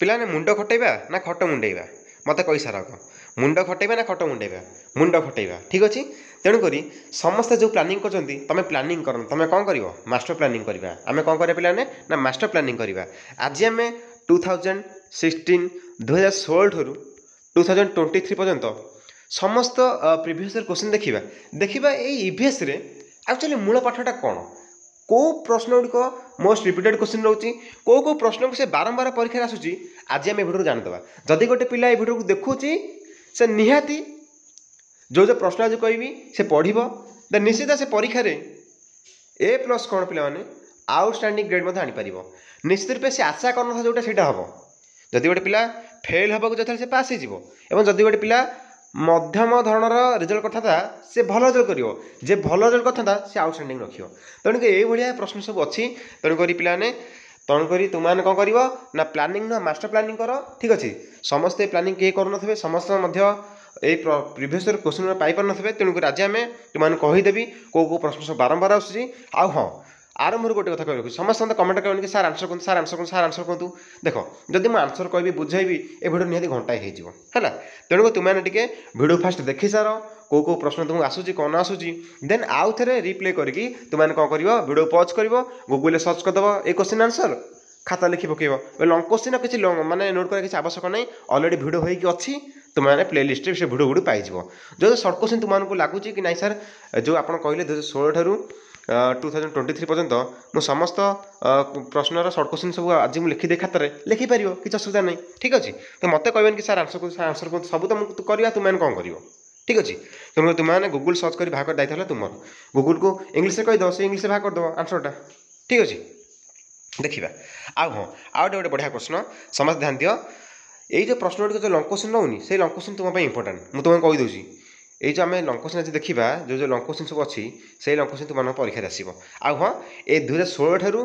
पिलाने मुंड खटेबा ना खट मुंडेबा मत कही सार आग मुंड खटेबा ना खट मुंडेबा मुंड खटेबा ठीक अच्छे तेणुक समस्ते जो प्लानिंग कर तुम प्लानिंग कर तुम कौन कर मास्टर प्लानिंग करवा आम कौन करा पिलाने ना मास्टर प्लानिंग करवा आज आम 2016 2016 ठू 2023 पर्यंत समस्त प्रिवियस क्वेश्चन देखा देखा ईवीएस एक्चुअली मूल पाठटा कौन कौ प्रश्न गुड़िक मोस्ट रिपीटेड क्वेश्चन रोचे कौ प्रश्न को से बारंबार परीक्षा आसूसी आज आम भिडियो जानदे जदि गोटे पिला भिडियो को देखुची से निहाती जो जो प्रश्न आज कहि से पढ़व देन निश्चित से परीक्षा A+ कौन पे आउटस्टैंडिंग ग्रेड आनीपर निश्चित रूप से आशा करना जोटा से हम जदि गोटे पिला फेल हाँ चाहता से पास हो जदि गोटे पिला मध्यम धरणर रिजल्ट करता से भल रिजल्ट कर भल रिजल्ट करता से आउटस्टैंडिंग रखियो तेणुक ये प्रश्न सब अच्छी तेणुक पाने तेणुक तुमने कौन कर ना प्लानिंग ना मास्टर प्लानिंग कर ठीक अच्छे समस्ते प्लानिंग किए कर समस्त प्रिवियस क्वेश्चन पाइपर थे तेणुक आज आम तुमने कहीदेवी कौ प्रश्न सब बारंबार आसूसी आउ हाँ आरंभ गोटे कथा कह समस्त कमेंट कर सार आंसर कहूँ सार आंसर कहूँ सार आंसर कहूँ देख जदि मुझे आंसर कहि बुझेबी ए भिडियो निहाती घंटाए है तेणुक तुमने टे भिडियो फास्ट देखी सार कौ प्रश्न तुमको आसूसी कौन आसूसी देन आउ थे रिप्ले करके तुमने कौन कर भिडियो पॉज कर गूगल सर्च करदेव ए क्वेश्चन आंसर खाता लिखि पकेब लंग क्वेश्चन किसी माने नोट कर आवश्यक नहीं अलरेडी भिडियो होगी अच्छी तुमने प्लेलिस्ट से भिडियो गुड़ी पाइज जो सर्ट क्वेश्चन तुमको लगुच कि नहीं सार जो आप कहले 2016 ठारू 2023 पर्यंत मु समस्त प्रश्नर सर्ट क्वेश्चन सब आज मुझे लिखिदे खातार लिखिपर किसी असुविधा नहीं ठीक अच्छे तो मत कहबेन कि सार आंसर सार आंसर कहूँ सब तो करवा तुमने कौन कर ठीक अच्छे तेणु तुमने गूगल सर्च कर भाग कर दायित्व तुम गूगल को इंग्लीश कहीदेव से इंग्लीश भाग करदेव आंसरटा ठीक अच्छे देखा आउ हाँ आउ गोटे बढ़िया प्रश्न समस्त ध्यान दियो ये जो प्रश्न गुड़िक जो लंग क्वेश्चन रोनी से लंग क्वेश्चन तुम इंपोर्टाट मुझे तुमको कहीदे ये जो आम लंग क्वेश्चन आज देखा जो लंग क्वेश्चन सब अच्छी से लंग क्वेश्चन तुम परीक्षा आसो आउ हाँ ये 2016 ठारू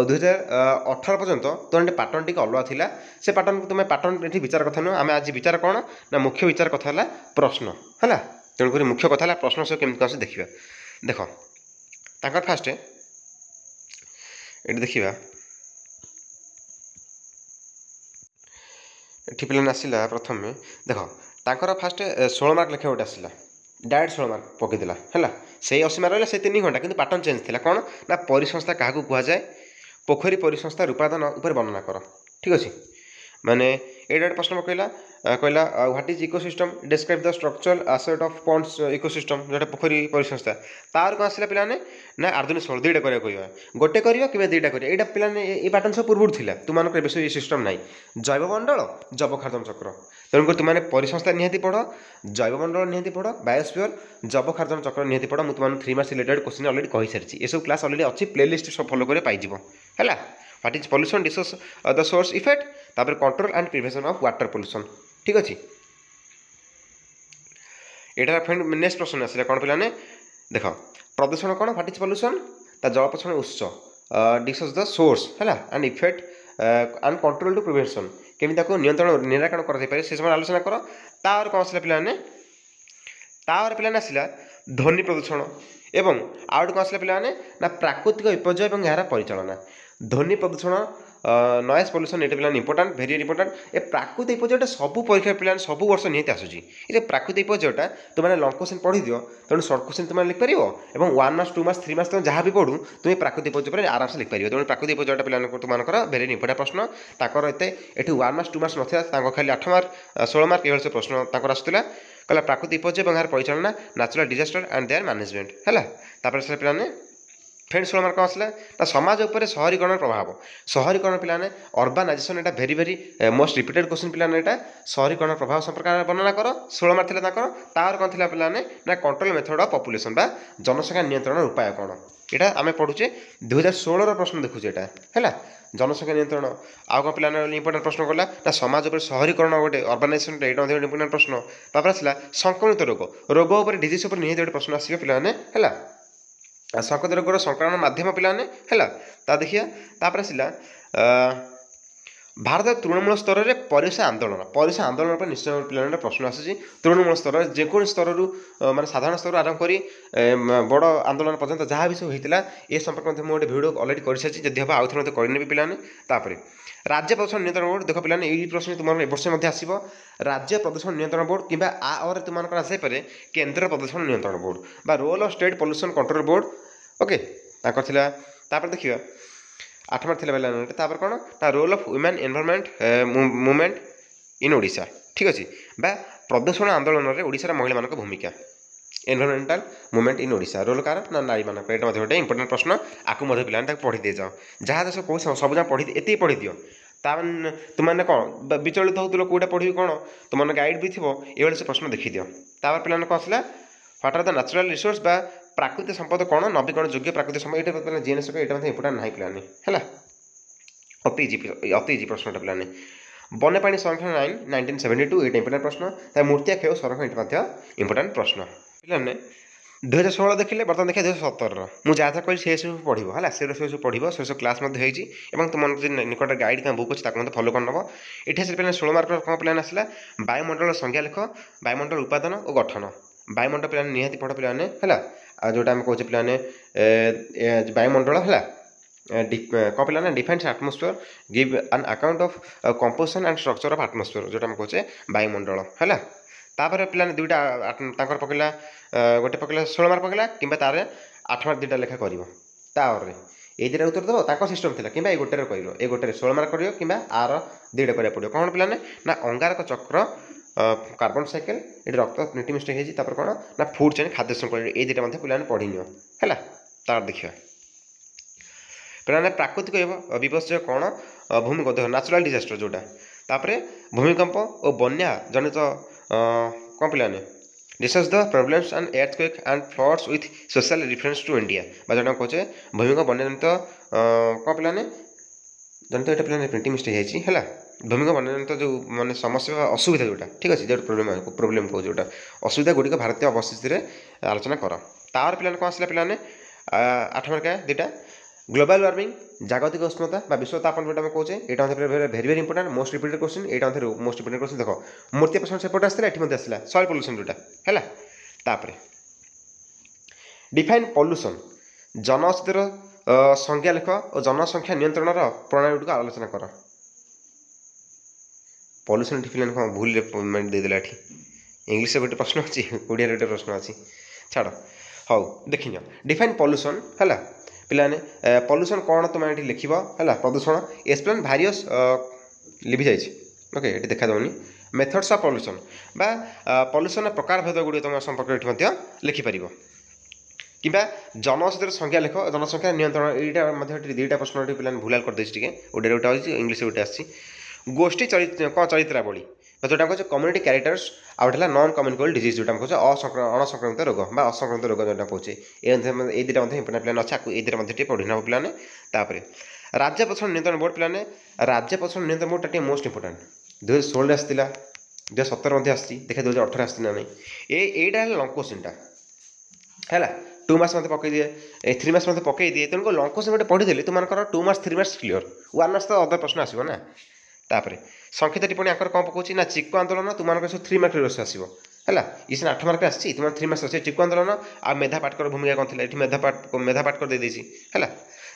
2018 पर्यंत तुम पैटर्न टी अलग था से पैटर्न को तुम पैटर्न ये विचार कथा नुह आम आज विचार कौन ना मुख्य विचार कथा है प्रश्न है तेणुक मुख्य कथा है प्रश्न सब केमी कौन से देखा देख फास्ट ये देखा ये पे आसला प्रथम देख तांकर फास्ट 16 मार्क लेखा गोटे आसला डायरेक्ट 16 मार्क पकईदेला है से 80 मार्क रहा से 3 घंटा कि पैटर्न चेंज थी कौन ना परिसंस्था क्या कहुए पोखरी परिसंस्था रूपादान उपर वर्णना कर ठीक अच्छे माने ये प्रश्न पकईला कहला what is ecosystem describe the structural asset of ponds ecosystem जोटा पोखरी परिसंस्था तार कौन आसला पे ना आर्दुनी सोल दुईटा करा गोटे कर दुईटा कर यहाँ पे ये पैटर्न सब पूर्व था तुमको बेस ये सिस्टम ना जैवमंडल जबखार्दन चक्र तेणुक तुमने परिसंस्था निहाती पढ़ जैवमंडल निहाती पढ़ बायोस्फीयर जबखार्दन चक्र निहाती पढ़ मुझे 3 मार्क्स रिलेटेड क्वेश्चन अलरेडी कही सारी ये सब क्लास अलरेडी अच्छी प्लेलिस्ट सब फॉलो करे पाइज है what is pollution discuss the source effect तापर control and prevention of water pollution ठीक अच्छे यहाँ फ्रेंड नेक्स्ट प्रश्न आसला कौन पे देख प्रदूषण कौन व्हाट इज पॉल्यूशन ता जल प्रदूषण उत्स डिस्कस द सोर्स है and effect and control to prevention केमी नियंत्रण निराकरण कर से समय आलोचना कर तार कौन आसला पे तार पे आसला ध्वनि प्रदूषण एवं आउट कौन आसला पे ना प्राकृतिक विपर्य और यार परिचालना ध्वनि प्रदूषण नॉइज पॉल्यूशन ये पे इंपोर्टाट भेरी इंपोर्टाट ए प्राकृतिक विपर्यटा सब परीक्षा पे सब वर्ष निहत आसूसी ये प्राकृतिक विपर्यटा तुमने लंग क्वेश्चन पढ़ी दियो तेणु सर्ट क्वेश्चन तुमने लिखिपर और 1 मार्क्स 2 मार्क्स 3 मार्क्स तुम जहाँ भी पढ़ू तुम प्राकृतिक विपर्य पर आराम से लिखिपर तेणु प्राकृतिक विपर्यटा पे तुमको भेरी इंपोर्टाट प्रश्न ताकर एत ये 1 मार्क्स 2 मार्क्स नाला खाली 8 मार्क 16 मार्क ये प्रश्न आसूला कहला प्राकृतिक विपर्य और यार परिचालना natural disaster and their management है से पे फ्रेंड 16 मार्क आसला समाज उपर शहरीकरण प्रभाव शहरीकरण पे अर्बानाइजेशन यहाँ भेरी भेरी मोस्ट रिपीटेड क्वेश्चन पे यहाँ शहरीकरण प्रभाव संपर्क वर्णना कर 16 मार्क थी तार कौन थी पे ना कंट्रोल मेथड ऑफ पॉपुलेशन बा जनसंख्या नियंत्रण उपाय कौन यहाँ आम पढ़ुचे 2016 प्रश्न देखुचे यहाँ है जनसंख्या नियंत्रण आउ कौन पे इंपोर्टेंट प्रश्न कला ना समाज उपर शहरीकरण गोटे अर्बानाइजेशन यहाँ इंपोर्टेंट प्रश्न तापर आसला संक्रमित रोग रोग उपर डिजीज उपर निहत गोटे प्रश्न आसवे पे संक्रमित रोगर संक्रमण मध्यम पे है देखिए तापर आसला भारत तृणमूल स्तर में परिवेश आंदोलन पर निश्चय पे प्रश्न आसूँ तृणमूल स्तर जेको स्तर माने साधारण स्तर आरंभ कर बड़ आंदोलन पर्यंत जहाँ भी सब होता है संपर्क में गोटे भिडियो अलरेडी कर सारी जदि हम आउ थे करने पे राज्य प्रदूषण नियंत्रण बोर्ड देख पे यही प्रश्न तुम वर्ष आसो राज्य प्रदूषण नियंत्रण बोर्ड कि आर तुम आसपे केन्द्र प्रदूषण नियंत्रण board role of state pollution control board okay देखिए 8 मार्क थी पे कौन ना role of women environment movement in Odisha ठीक अच्छे प्रदूषण आंदोलन में ओडिशा महिला मान भूमिका environmental movement in Odisha role कार ना नारी मान गोटे इंपोर्टेंट प्रश्न आपको पे पढ़ी दे जाओ जहाँ सब कौ सब जहाँ पढ़ी एत पढ़ी दियो ताने तुमने कौन विचलित होते कौटा पढ़ी कौन तुमने गाइड भी थो ये से प्रश्न देखी दियो पे कौन आसला what are the natural resource प्राकृतिक संपद कौन नवीकरण योग्य प्राकृतिक संपद ये जीएनएस इंपोर्टेंट ना पे अति इजी प्रश्न पे वन्यप्राणी संरक्षण आईन 1972 ये इंपोर्टेंट प्रश्न मूर्तिया खेल संरक्षण ये इंपोर्टेंट प्रश्न पे 2016 देखिले बर्तमान देखिए 2017 मुझे जहाँ कही से सब पढ़ो है से सब पढ़ो से सब क्लास तुम निकट गाइड क्या बुक अच्छे फलो कर नब ये पे 16 मार्क कौन प्लान आसला वायुमंडल संज्ञा लेख वायुमंडल उपादान और गठन वायुमंडल पे निहाती पढ़ पे जोटा आम कहे पे वायुमंडल है कौन पे defines atmosphere give an account of composition and structure of atmosphere जोटा आम कहे वायुमंडल है तापर पे दुईटा पकड़ा गोटे पकड़ा 16 मार्क पकड़ा कि तार 8 मार्क 2टा लेखा कर ये दुटा उत्तर दब सिस्टम थी कि गोटे कर ये गोटे 16 मार्क कर कि आर 2टा कराया पड़ो कौन पे ना अंगारक चक्र कार्बन साइकेल ये रक्त नीति मिस्टेक होता कौन ना फूड चेन खाद्य श्रृंखला ये दुटा पे पढ़ी नियो है तार देखिए पे प्राकृतिक विपर्य कौन भूमिकंप नेचुरल डिजास्टर जोटा तापर भूमिकंप और बन्या जनित कौन पे discuss the problems and earthquake and floods with social reference to India जो कहे भूमिकंप बन्या जनित कौन पे जनित ये पे प्रिंटिंग मिस्टेक है भूमिकंप बन्या जनित जो मानने समस्या असुविधा जोटा ठीक अच्छे जो प्रोब्लेम कहो जोटा असुविधा गुड़िक भारतीय अवस्थिति में आलोचना कर तार पे कौन आसला पे 8 मार्क 2टा ग्लोबल वार्मिंग जागतिक उष्णता विश्व तापन जोटा कहे यहाँ भेरी भेरी इंपोर्टेंट मोस्ट रिपीटेड क्वेश्चन यहाँ मोस्ट रिपीटेड क्वेश्चन देख मूर्ति प्रश्न सेपट आसला ये आसला सॉइल पॉल्यूशन जोटा है तापर डिफाइन पॉल्यूशन जनऔषधिर संज्ञा लेख और जनसंख्या नियंत्रण प्रणाली गुड़ आलोचना कर पॉल्यूशन डिफाइन कौन भूल देदेला इंग्लीश गोटे प्रश्न अच्छी ओडिया गोटे प्रश्न अच्छी छाड़ हाँ देखी डिफाइन पॉल्यूशन है पिलाने पॉल्यूशन कौन तुम ये लिख है प्रदूषण एक्सप्लेन भारियस लिखी जाइए ओके ये देखा जाऊनी मेथड्स ऑफ पॉल्यूशन पॉल्यूशन प्रकार भेद गुड़ी तुम संपर्क ये लिखिपर कि जनऔषधि संख्या लेख जनसंख्या नियंत्रण यहाँ 2टा प्रश्न पे भूलाल करदे ओडिया गोटे इंग्लीश गोटे आसी गोष्ठी कौन चरित्रावली जोटा कहे community characters outta non communicable disease जोटा कहे अणसंक्रमित रोग असंक्रमित रोग जोटा कहे ये 2टा इंपोर्टेंट प्लान अच्छे ये 2टा पढ़ी ना पे तापर राज्य प्रदूषण नियंत्रण बोर्ड पे राज्य प्रदूषण नियंत्रण बोर्ड मोस्ट इंपोर्टेंट 2016 आसाला 2017 आसी देखिए 2018 आसी ना नहीं यहीटा लंग क्वेश्चनटा है 2 मार्क्स मत पकई दिए 3 मार्क्स मत पकई दिए तेणुक लंग क्वेश्चन गोटे पढ़ीदेली तुम 2 मार्क्स 3 मार्क्स क्लीयर 1 मार्क्स तो अदर प्रश्न आसो ना तापर संक्षिप्त टिप्पणी आकर कौन पकाउछि ना चिक्कु आंदोलन तुम सब 3 मार्क रोस आसो है ये सीना 8 मार्क आसी तुम 3 मार्क्स अच्छे चिक्कु आंदोलन आ मेधा पाटकर भूमिका कौन थी ये मेधा पाटकर दे देछि है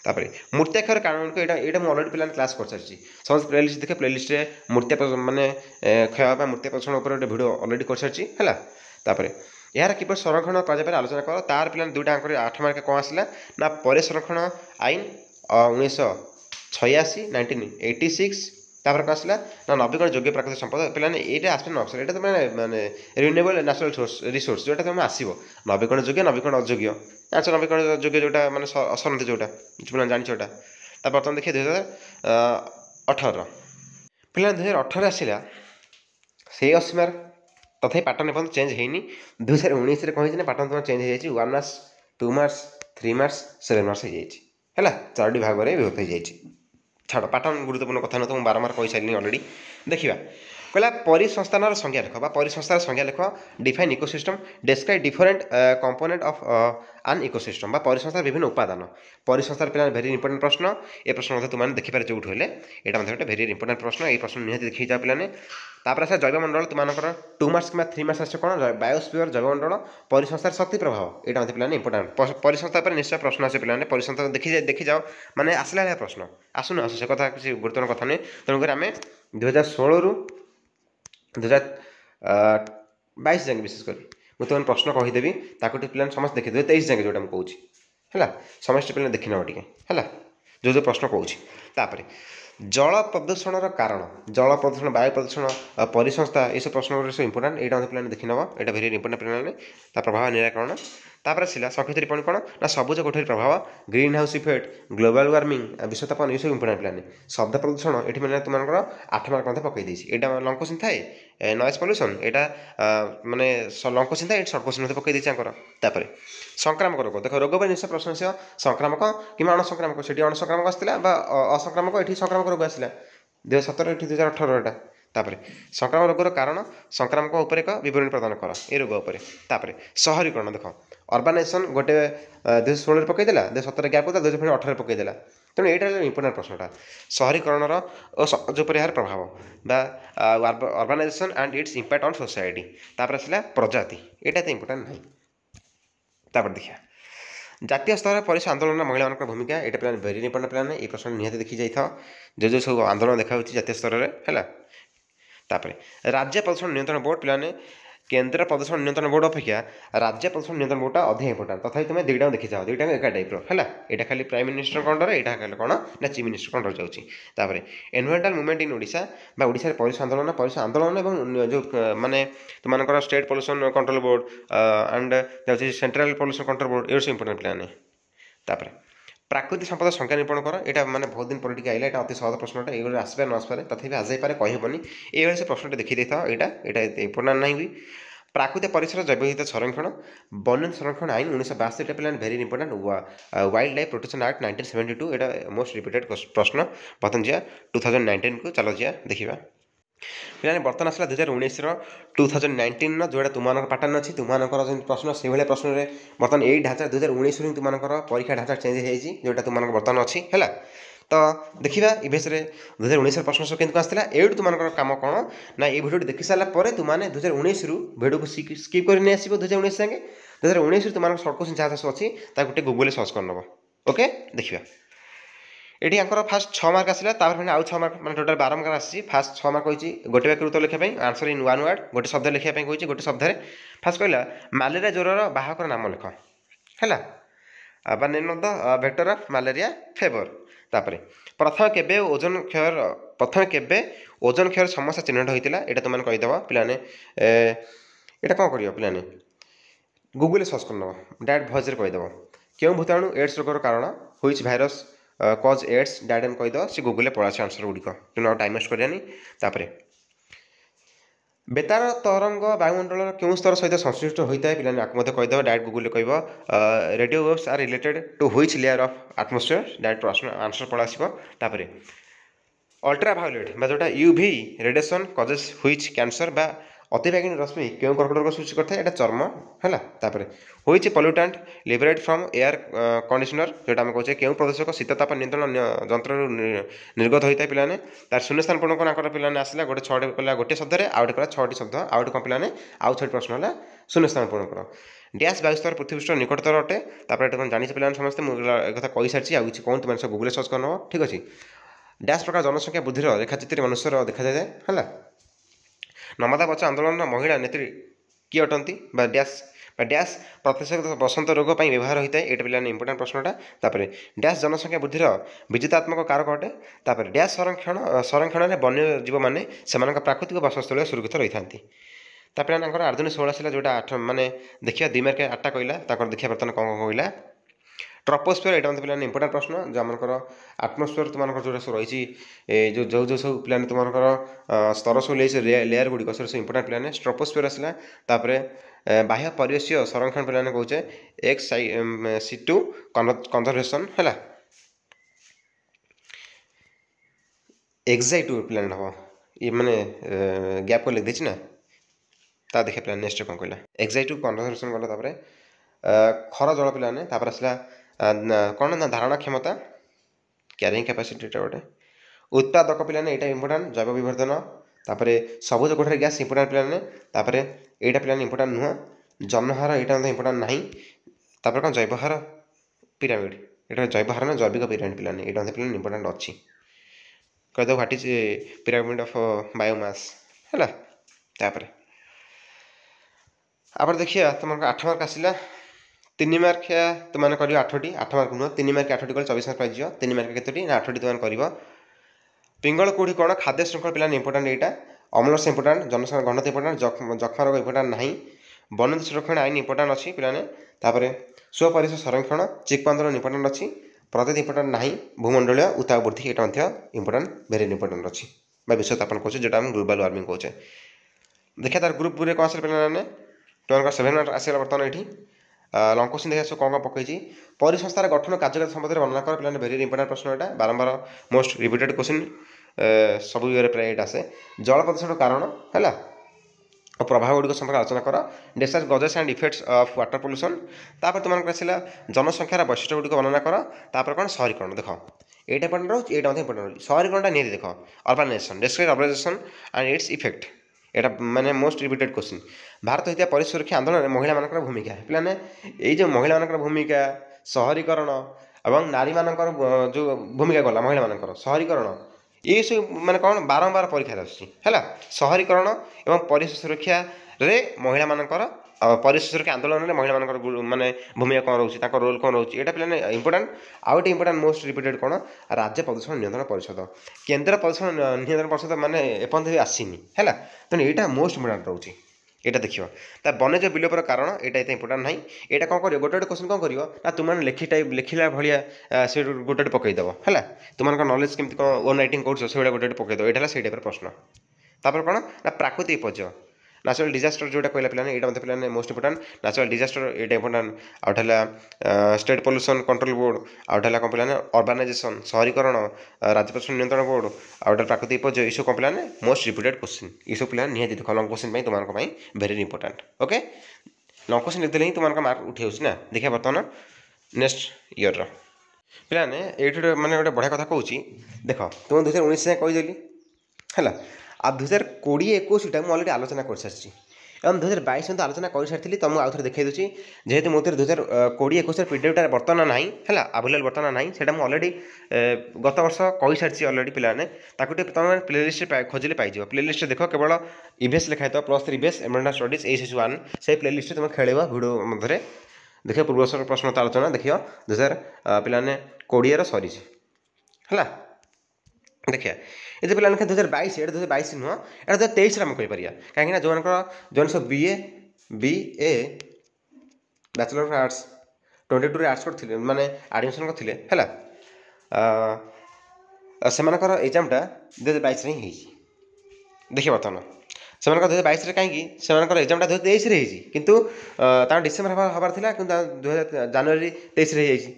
तापर मूर्त्याक्षर कारण को यहाँ अलरेडी पे क्लास कर सारी समस्त प्लेलिस्ट देखे प्लेलिस्ट मूर्तिया मानने क्षय मूर्तिया प्रदूषण गोटे भिड अलरेडी कर सारी है तापर यार किपर संरक्षण कर आलोचना कर तार पे 2टा अंक 8 मार्क कौन आसला ना पर संरक्षण आईन 1986 1986 तापर कौन आसला ना नवीकरण योग्य प्राकृतिक संपद पे ये आसपे न ये तो मैंने रिन्यूएबल नेचुरल रिसोर्स जोटा तुम आसो नवीकरण योग्य नवीकरण अयोग्य आंस नवीकरण योग्य जोटा मैंने असरती जोटा पे जानछा बर्तमान देखिए 2018 पे 2018 आसला से 80 मार्क तथा पैटर्न एवं चेंज होनी 2019 कहीं पैटर्न तुम चेंज हो 1 मार्क्स 2 मार्क्स 3 मार्क्स 7 मार्क्स हो है 4टी भाग में विभक्त हो जाए छाड़ पैटर्न गुरुत्वपूर्ण कथा तो बारंबार कही सारे अलरेडी देखा कहला परिसंस्थान संज्ञा लेख परिसंस्थान संज्ञा लेख define ecosystem describe different component of आन इकोसिस्टम परिसंस्थार विभिन्न उपादान परिसंस्थार पे भेरी इंपोर्टेंट प्रश्न ए प्रश्न तुमने देखिपारे जो हेल्ले यहाँ गोटे भेरी इंपोर्टेंट प्रश्न ये प्रश्न निहत देखी जाओ पे तापर आस जैवमंडल तुमकर 2 मार्क्स कि 3 मार्क्स आस कौन बायोस्फीयर जैवमंडल परिसंस्थार शक्ति प्रभाव यहाँ मत पे इंपोर्टेंट परिसंस्था पर निश्चय प्रश्न आसे पे परिसंस्था देखी जाओ माने आसला भाया प्रश्न आसुन आस से कथा किसी गुरुत्वपूर्ण कथा नहीं तेणुकर आम 2016 रु 2022 जाए विशेषकर मुझे तुम प्रश्न कहीदेवी ताकि पे समस्त देखिए 23 जाए जोटा मुझे है समस्त पे देखी नब टे है जो जो प्रश्न कौन जल प्रदूषण कारण जल प्रदूषण वायु प्रदूषण परिसंस्था ये सब प्रश्न सब इंपोर्टेंट यहाँ पे देखी नब यहाँ भेरी इंपोर्टेंट पे प्रभाव निराकरण तापर आसला संक्षिप्त टिप्पणी कौन ना सबुज कोठरी प्रभाव greenhouse effect global warming विश्वतापन ये सब इंपोर्टेंट पे शब्द प्रदूषण ये मैंने तुम 8 मार्क पकई यहाँ लंग क्वेश्चन थाए नॉइज पॉल्यूशन यहाँ माने लंग क्वेश्चन थाए सर्ट क्वेश्चन पकई तापर संक्रामक रोग देख रोग निश्चय प्रश्न से संक्रामक कि अणसंक्रामक से अणसंक्रामक आसाला असंक्रामक ये संक्रामक रोग आसाला 2017 ये 2018 यहाँ तापर संक्रामक रोगर कारण संक्रामक उपर एक विवरणी प्रदान कर ये रोग उपर तापर शहरीकरण देख अर्बानाइजेशन गोटे 2016 पकईदेला 2017 गैप होता 2018 पकईदेला तेणु यहाँ इंपोर्टेंट प्रश्नटा शहरीकरण समाज यार प्रभाव urbanisation and it's impact on society तापर आसला प्रजाति यहाँ तो इंपोर्टेंट नहीं तापर देखिए जातीय स्तर परिस आंदोलन महिला भूमिका ये पे भेरी इंपोर्टेंट प्लान ये प्रश्न निहत देखी जाइए जो जो सब आंदोलन देखा जातीय स्तर में है तापर राज्य प्रदूषण नियंत्रण बोर्ड पे केंद्र प्रदूषण नियंत्रण बोर्ड अपेक्षा राज्य प्रदूषण नियंत्रण बोर्डटा अधिक इंपोर्टेंट तथा तुम दुईटा देखी जाओ दुईटा एक टाइप है यहाँ खाली प्राइम मिनिस्टर कंडर यहाँ खाली कौन ना चीफ मिनिस्टर कंडर जाऊँगी तापर environmental movement in Odisha Odisha परिवेश आंदोलन और जो माने तुम state pollution control board and जाऊँगी सेंट्रल पॉल्यूशन कंट्रोल बोर्ड ये सब इंपोर्टेंट प्लान तापर प्राकृतिक संपद संख्या निरूपण कर यहाँ मैंने बहुत दिन पर आइला यहाँ अति सहज प्रश्नटा ये आसपे न आसपे तथापि आसपे कहीबनी ये से प्रश्न देखी था यहाँ इंपोर्टेंट नहीं भी प्राकृतिक परिसर जैवविविधता संरक्षण वन्य संरक्षण आईन 1962 पे very important wildlife protection act 1972 यहाँ मोस्ट रिपीटेड प्रश्न बर्तन जा 2019 को चलो जा देखा पे बर्तन आसला 2019 2019 जोड़ा तुम पैटर्न अच्छी तुम प्रश्न से भाई प्रश्न बर्तन यही ढांचा 2019 तुम परीक्षा ढांचा चेंज हो जोटा तुम बर्तन अच्छी है तो देखा इवेस 2019 प्रश्न सब केंद्र आसला ये तुम कम कौन ना ये भिडियो देखी सारापर तुमने 2019 भिडियो को स्किप कर नहीं आसो 2019 सागे 2019 तुम सर्ट क्वेश्चन जहाँ सब अच्छी गोटे गूगल सर्च कर नब ओके देखा ये आंकर फास्ट 6 मार्क आसला आउ 6 मार्क मैं टोटाल 12 मार्क आसी फास्ट 6 मार्क होती गोटे वाक्य उत्तर लिखापी आंसर इन वन वर्ड गोटे शब्द लिखापी कही गोटे शब्द फास्ट कहला मलेरिया ज्वर बाहकर नाम लिख है name the vector of malaria favour तापर प्रथम केबे ओजोन क्षयर समस्या चिन्हट होता है तुमने कहीदेव पे यहाँ कौन कर पे गूगल सर्च कर नब डायरेक्ट भॉइस कहीदेव क्यों भूताणु एड्स रोगर कारण व्हिच भाइरस कज एड्स डायरेक्ट कहीदेव से गूगल पड़ा आंसर गुड़िक तेनाली टाइम वेस्ट करानी बेतार तरंग वायुमंडल क्यों स्तर सहित संश्लिष्ट होता है पे आपको कहीदेव डायरेक्ट गूगल कह radio waves are related to which layer of atmosphere direct प्रश्न आंसर पड़ा आसपर अल्ट्राभायोलेट जोटा UV radiation causes which cancer बा अतिबैगनी रश्मि क्यों कर्कट रोग सृष्टि करता है चर्म है तापर which pollutant liberate from air conditioner जोटा आम कहे क्यों प्रदूषक शीतताप नियंत्रण यंत्र निर्गत होता है पे तार शून्य स्थान पूर्ण कर पे आसला गोटे 6 कला गोटे शब्द आउट कला 6टी शब्द आउट कम पे आउ 6 प्रश्न है शून्य स्थान पूर्ण कर डैश वायुस्तर पृथ्वीपृष्ठ निकटतर अटे तापर तुम जानी पे समस्त मुझे कही सारी आगे कौन तुम सब गूगल सर्च कर नब ठीक अच्छे डैश प्रकार जनसंख्या वृद्धि रेखाचित्र मनुष्यर देखा जाए है नर्मदा बचाओ आंदोलन महिला नेत्री किए अटंती डैश प्रतिषेधक बसंत रोग पर व्यवहार होता है ये पे इंपोर्टेंट प्रश्नटा तापर डैश जनसंख्या वृद्धि विजेतात्मक कारक अटे तापर डैश संरक्षण में वन्य जीव मैंने से प्राकृतिक बासस्थल सुरक्षित रही था तापर आर्धुनिक 16 आसला जोटा 8 माने देखिए 2 मार्क 8टा कहला देखिए बर्तमान कौन कहला ट्रोपोस्फियर यहाँ मतलब पे इंपोर्टेंट प्रश्न जो आमर आटमोस्फियर तुम जो सब रही जो जो जो सब पे तुम स्तर सब लेयर गुड़िक सब इंपोर्टेंट प्लान ट्रोपोस्फियर आसला तापर बाह्य परिवेशीय संरक्षण पे कहे XII कंजर्वेशन है XII प्लान हम ये मैंने गैप को लिख देना ता देखिए प्लान नेक्स्ट कौन कहला XII कंजर्वेशन गला खर जल पिलाने आसला कौन ना धारणा क्षमता क्यारिंग कैपेसिटी गोटे उत्पादक पिलाने यहाँ इंपोर्टाट जैव विवर्धन तापर सबुज कोठरी गैस इंपोर्टाट पिलाने यहाँ पिलाने इंपोर्टाट नुह जनहार यहाँ इंपोर्टाट ना तापर कौन जैवहार पिरामिड यहाँ जैवहार ना जैविक पिरामिड पिलाने यहाँ पिलाने इंपोर्टाट अच्छी कहीदेव what is pyramid of biomass है तापर आप देखिए तुम 8 मार्क आसला 3 मार्किया तुमने कर 8टी 8 मार्क नुह 3 मार्क 8टी कले 24 मार्क पाइज 3 मार्क केतोटी ना 8टी तुम कर पिंगल कौटी कौन खाद्य श्रृंखल पिलाने इंपोर्टाट यहाँ अम्लस इंपोर्टाट जनसंख्या घनत्व इंपोर्टाट जक्ष्मा रोग इंपोर्टाट ना वन्यजीव संरक्षण आईन इंपोर्टाट अच्छी पिलाने स्वपरिसर संरक्षण चिक आंदोलन इंपोर्टाट अच्छी प्रगति इंपोर्टाट ना भूमंडलीय उताप वृद्धि यहाँ इंपोर्टाट भेरी इंपोर्टाट अच्छी विषयतापन कहे जो ग्लोबल वार्मिंग कहे देखिए तार ग्रुप बुरे कौन आस पे तुम 7 मार्क आसला बर्तमान ये लंग क्वेश्चन देखा कौन कौन पकई परिसंस्थार गठन कार्यकाल संबंध में वर्णना कर पिलाने भेरी इंपोर्टाट प्रश्न यहाँ बारंबार मोस्ट रिपीटेड क्वेश्चन सब ये प्राय आसे जल प्रदूषण कारण है प्रभाव गुड़िक संपर्क आलोचना कर discuss causes and effects of water pollution तापर तुम आसला जनसंख्यार वैशिष्ट्य गुड़िक वर्णना कर तापर कौन शहरीकरण देख ये इंपोर्टाट रोच ये इंपोर्टाट रोच शहरीकरणटा नहीं देख urbanisation describe urbanisation and its effect यहाँ माने मोस्ट रिपीटेड क्वेश्चन भारत होता परिवेश सुरक्षा आंदोलन में महिला मानकर भूमिका पिलाने ये जो महिला मानकर भूमिका शहरीकरण एवं नारी मानकर जो भूमिका गला महिला मानकर शहरीकरण ये सब माने कौन बारंबार परीक्षा है शहरीकरण एवं परिवेश सुरक्षा रे महिला मानकर परिवेश सुरक्षा आंदोलन में महिला मानकर माने भूमिका कौन रोचे रोल कौन रोचे यहाँ पिलाने इंपोर्टाट आउ गोटे इंपोर्टाट मोस्ट रिपीटेड कौन राज्य प्रदूषण नियंत्रण परिषद केंद्र प्रदूषण नियंत्रण परिषद माने एपर्यंत भी आसीनी है तेणु यहाँ मोस्ट इंपोर्टाट रोचे यहाँ देखिए ता वन्यज विलोपर कारण यहाँ इतना इंपोर्टाट ना यहाँ कौन कर गोटे क्वेश्चन कौन कर तुमने लिखला भाया से गोटे पकईदेव है तुम नॉलेज केमती कौन ओन राइटिंग कर गोटे पकईदेव यहाँ से टाइप प्रश्न तापर कौन ना प्राकृतिक विपर्य नेचुरल डिजास्टर जोटा कहला पिलाने यहाँ मतलब पिलाने मोस्ट इंपोर्टाट नेचुरल डिजास्टर यहाँ important out state pollution control board out कौन पिलाने अर्बानाइजेशन शहरीकरण राज्य प्रदूषण नियंत्रण बोर्ड आउट प्राकृतिक विपर्य ये सब कौन पिलाने मोस्ट रिपीटेड क्वेश्चन ये सब पिलाने निहाती देख लंग क्वेश्चन तुम्हारे very important okay long question लिखते ही तुम्हारे मार्क उठे ना देखिए बर्तमान नेक्स्ट इयर पिलाने ये माने गोटे बढ़िया कथा कहूँ देख तुम 2019 से कहीदेली है आ 2020-21 मुझे अलरेडी आलोचना कर सारी एवं 2022 में तो आलोचना कर सारी तुमको आउ थे देखी दूसरी जेहेतु मुझे 2020-21 पीडीएफटा बर्तमान ना है आवेलेबल बर्तमान ना से अलरेडी गत वर्ष कही सारी अलरेडी पिलाने तुम प्लेलिस्ट खोजिले पाइज प्लेलिस्ट देख केवल इभेस लिखाई +3 इभेस एनवायरमेंटल स्टडीज ACC1 से प्लेलिस्ट तुम खेल भिडियो मध्य देखिए पूर्वश प्रश्न आलोचना देखिए 2000 पिलाने 20 सरी है देखिए ये पिला 2022 ये 2022 नुह यहाँ 2023 आम कहीपर कहीं जो सब BA bachelor of arts 22 arts करते माने एडमिशन करते है से एग्जामटा 2022 ही देखिए बर्तमान से 2022 कहीं एग्जामटा 2023 किंतु डिसेम्बर हबार था कि 2000 जनवरी 23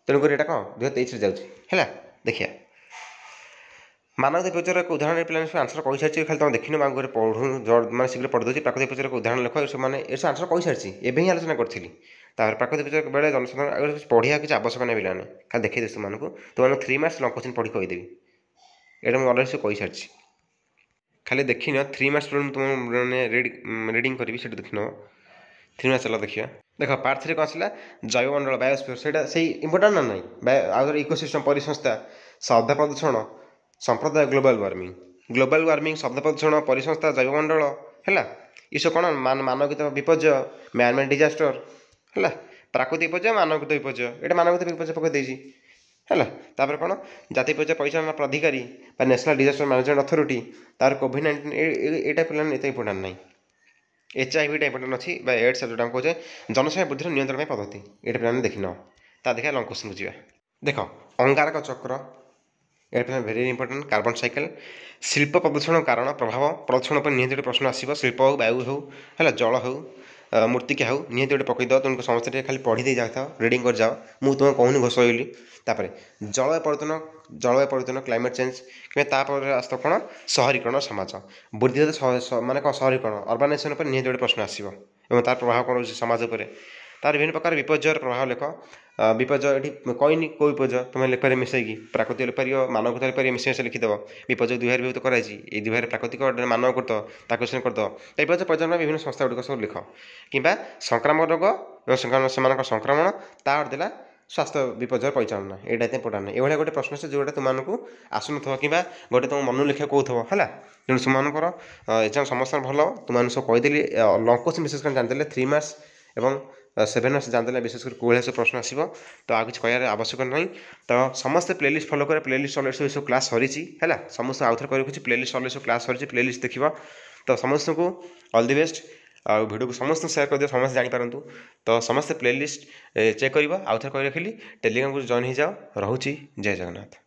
तेणुक यहाँ कौन 2023 जाऊँगी देखिए मानव विपर्यर एक उदाहरण प्लान आंसर कही सारी खाली तुम देखनी मैं पढ़ू मैं शीघ्र पढ़ी दूसरी प्राकृतिक विपर्यर एक उदाहरण लिख मैंने ये आंसर कही सारी एवं ही आलोचना करी प्राकृतिक विपर्य बेले जनसाधारण आगे पढ़ा किसी आवश्यक नहीं पिलाने खाली देखी दे तुमको 3 मार्क्स लंग क्वेश्चन पढ़ी कहीदेवी ये मुझे अलरेडी कही सारी खाली देखी न 3 मार्क्स तुम रिडिंग करी से देख न 3 मार्क्स चलो देखिए देख पार्ट 3 कौन आसला जैवमंडल बायोस्फीयर से इंपोर्टाट ना ना आउ इकोसिस्टम परिसंस्था शब्द प्रदूषण संप्रदाय ग्लोबल वार्मिंग शब्द प्रदूषण परिसंस्था जैवमंडल है ये सब कौन मानविक विपर्य मैनमेड डिजास्टर है प्राकृतिक विपर्य मानविक विपर्य ये मानविक विपर्य पकई है कौन जाति विपर्य परिचालन प्राधिकारी नेशनल डिजास्टर मैनेजमेंट अथॉरिटी तार कोविड-19 यहाँ पिलाने ये इंपोर्टाट ना HIV इंपोर्टाट अच्छी एड्स जो कहे जनसंख्या वृद्धि नियंत्रण पद्धति ये पिलाने देखी न देखा लंग क्वेश्चन को जी देख अंगारक चक्र एयर भेरी इंपोर्टेंट कार्बन साइकिल शिल्प प्रदूषण कारण प्रभाव प्रदूषण पर निहत प्रश्न आसो शिल्प हो वायु हो है जल हो मूर्तिका हो निहत गोटे पकईद तुमको समस्त खाली पढ़ी दे जाता रिडिंग कर जाओ मुझे तुम कहूनी घोषली जलवायु परिवर्तन क्लाइमेट चेंज कि आस कौन शहरीकरण समाज वृद्धि माने कौन शहरीकरण अर्बानाइजेशन पर निहत गोटे प्रश्न आसो तार प्रभाव कौन रोचे समाज तार विभिन्न प्रकार विपर्ययर प्रभाव लेख विपर्यय ये कहनी कौ विपर्यय तुम लिखिपार मिसेगी प्राकृतिक लिखिपार मानवकृत लिखिपार मिसे लिखिदेव विपर्यय दुई भाग विभक्त कराई ये दुई भाग प्राकृतिक मानवकृत ताकून करदेव विपर्यय परिचालन विभिन्न संस्था गुड़िक सब लिख कि संक्रामक रोग और से संक्रमण ता देला स्वास्थ्य विपर्यय परिचालन यहाँ इम्पोर्टाट ये गोटे प्रश्न से जोटा तुमको आसन कि गोटे तुम मन लिखा कौथब है तेणु से एग्जाम समस्त भल तुम सब कहीदेली लंग क्वेश्चन विशेष कर जानते 3 मार्क्स और 7 मार्क्स जानते विशेष कर कौन सब प्रश्न आसो तो आ किसी कह आवश्यक नहीं तो समस्त प्लेलिस्ट फॉलो कर प्लेलिस्ट अलरेडी सब क्लास सरी है समस्त आउ थे कह रखुच्छी प्लेलिस्ट अलरेडी सब क्लास सरी प्लेलिस्ट देखिए तो समस्त को ऑल द बेस्ट आ वीडियो को समस्त शेयर कर दियो समस्त जानीपारतु तो समस्त प्लेलिस्ट चेक कर आउ थे कह रखिली टेलीग्राम को जॉइन हो जाओ रोची जय जगन्नाथ।